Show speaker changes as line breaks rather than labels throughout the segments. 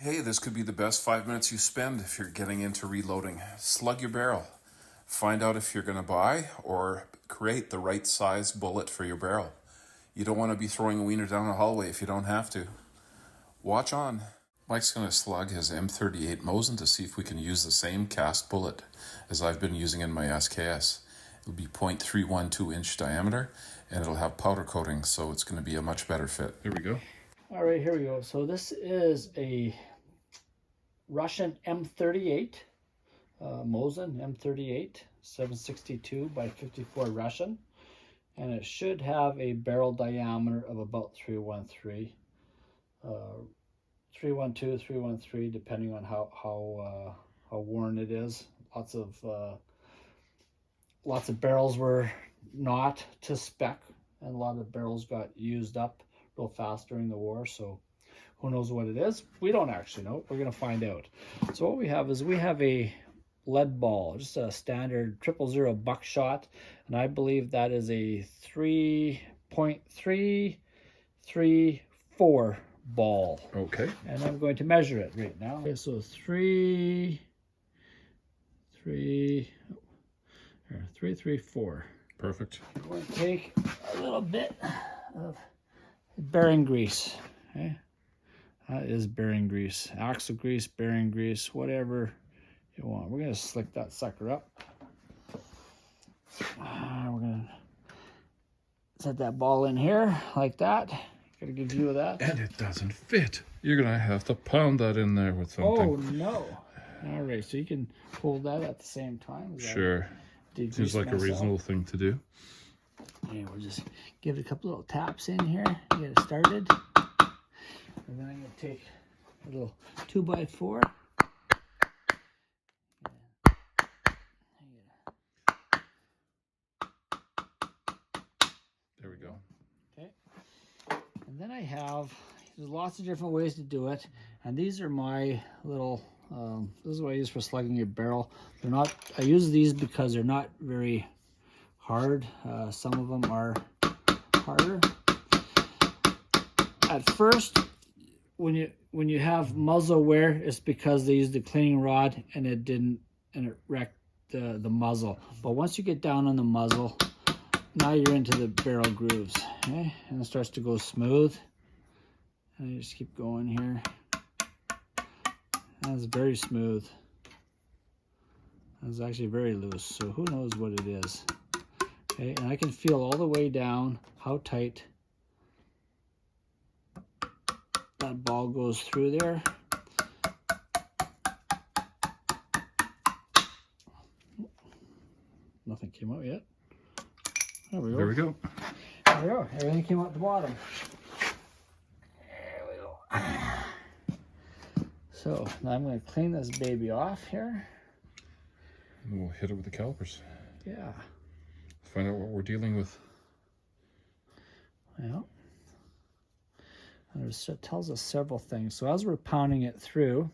Hey, this could be the best 5 minutes you spend if you're getting into reloading. Slug your barrel. Find out if you're going to buy or create the right size bullet for your barrel. You don't want to be throwing a wiener down a hallway if you don't have to. Watch on. Mike's going to slug his M38 Mosin to see if we can use the same cast bullet as I've been using in my SKS. It'll be 0.312 inch diameter and it'll have powder coating, so it's going to be a much better fit. Here we go.
All right, here we go. So this is a Russian M38 Mosin M38 762 by 54 Russian, and it should have a barrel diameter of about 313, 312, 313, depending on how worn it is. Lots of barrels were not to spec, and a lot of barrels got used up real fast during the war, so who knows what it is? We don't actually know. We're going to find out. So what we have is we have a lead ball, just a standard 000 buckshot, and I believe that is a 3.334 ball.
Okay.
And I'm going to measure it right now. Okay, so 334.
Perfect.
I'm going to take a little bit of bearing grease. Okay. That is bearing grease, axle grease, bearing grease, whatever you want. We're going to slick that sucker up. We're going to set that ball in here like that. Got a good view of that.
And it doesn't fit. You're going to have to pound that in there with something.
Oh, no. All right, so you can hold that at the same time.
Sure. Seems like a reasonable thing to do.
Okay, we'll just give it a couple little taps in here, get it started. And then I'm going to take a little 2x4.
There we go.
Okay. And then there's lots of different ways to do it. And these are my little, this is what I use for slugging your barrel. I use these because they're not very hard. Some of them are harder. At first, when you have muzzle wear, it's because they used the cleaning rod and it wrecked the muzzle. But once you get down on the muzzle, now you're into the barrel grooves, okay? And it starts to go smooth. And you just keep going here. That's very smooth. That's actually very loose, so who knows what it is. Okay, and I can feel all the way down how tight that ball goes through there. Nothing came out yet. There we go.
There we go.
There we go. Everything came out the bottom. There we go. So now I'm going to clean this baby off here.
And we'll hit it with the calipers.
Yeah.
Find out what we're dealing with.
Yeah. And it tells us several things. So as we're pounding it through,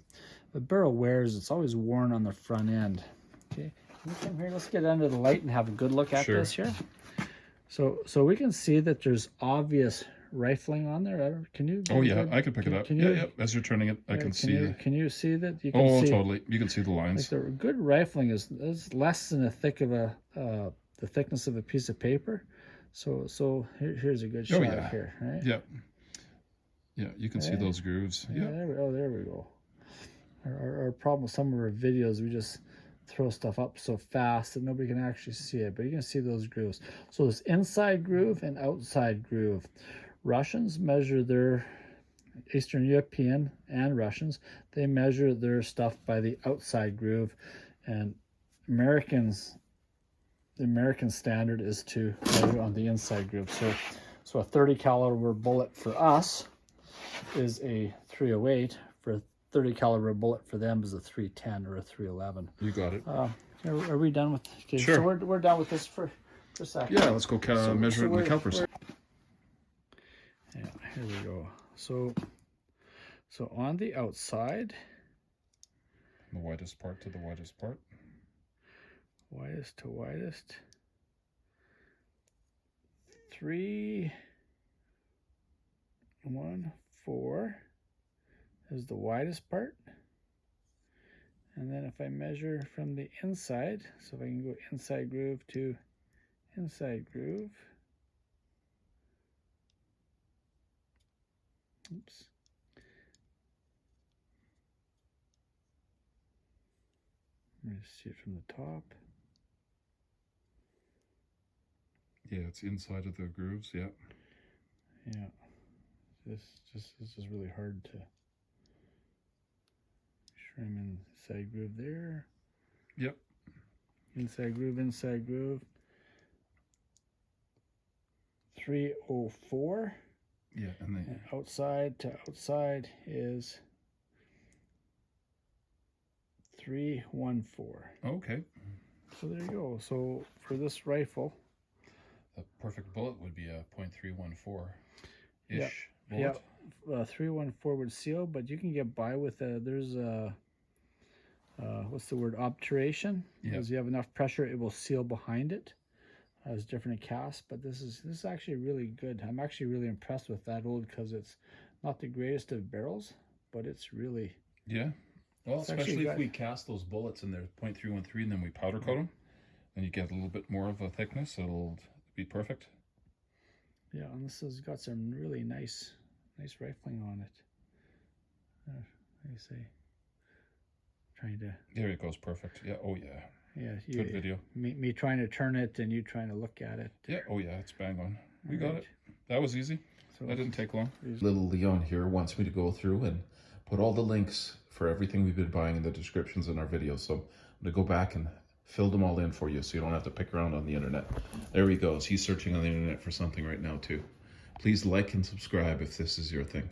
the barrel wears, it's always worn on the front end. Okay, can you come here? Let's get under the light and have a good look at this here. So we can see that there's obvious rifling on there. Can you?
Oh yeah, I can pick it up. Yeah. As you're turning it, I can see.
Can you see that? You can
see, totally. You can see the lines.
Like the good rifling is less than the thickness of a piece of paper. So here's a good shot here, right?
Yeah. Yeah, you can see those grooves. Yeah.
There we go. Our problem with some of our videos, we just throw stuff up so fast that nobody can actually see it, but you can see those grooves. So there's inside groove and outside groove. Russians measure their, Eastern European and Russians, they measure their stuff by the outside groove, and Americans, the American standard is to measure on the inside groove. So a 30 caliber bullet for us is a 308. For a 30 caliber bullet for them is a 310 or a 311.
You got it.
Are we done with? Okay,
sure.
So we're done with this for a second.
Yeah, let's go measure it in the calipers.
Yeah, here we go. So on the outside,
the widest part to the widest part.
Widest to widest. 3, 1, 4, is the widest part. And then if I measure from the inside, so if I can go inside groove to inside groove. Oops. Let me see it from the top.
Yeah, it's inside of the grooves, yeah.
Yeah. This is really hard to trim inside groove there.
Yep.
Inside groove, inside groove. 304.
Yeah,
and outside to outside is 314.
Okay.
So there you go. So for this rifle,
the perfect bullet would be a .314-ish
Yep.
bullet.
Yeah, 314 would seal, but you can get by with there's a what's the word, obturation.
Yeah.
As you have enough pressure, it will seal behind it. Has different casts, but this is actually really good. I'm actually really impressed with that old, because it's not the greatest of barrels, but it's really,
yeah. Well,
it's
especially if we cast those bullets and they're .313 and then we powder coat them, then you get a little bit more of a thickness. It'll be perfect.
Yeah, and this has got some really nice rifling on it. What do you say? Trying to.
There it goes, perfect. Yeah. Oh yeah.
Yeah.
Good video.
Me trying to turn it and you trying to look at it.
Yeah. Oh yeah. It's bang on. We got it. That was easy.
So
that didn't take long.
Little Leon here wants me to go through and put all the links for everything we've been buying in the descriptions in our videos. So I'm going to go back and fill them all in for you so you don't have to pick around on the internet. There he goes. He's searching on the internet for something right now too. Please like and subscribe if this is your thing.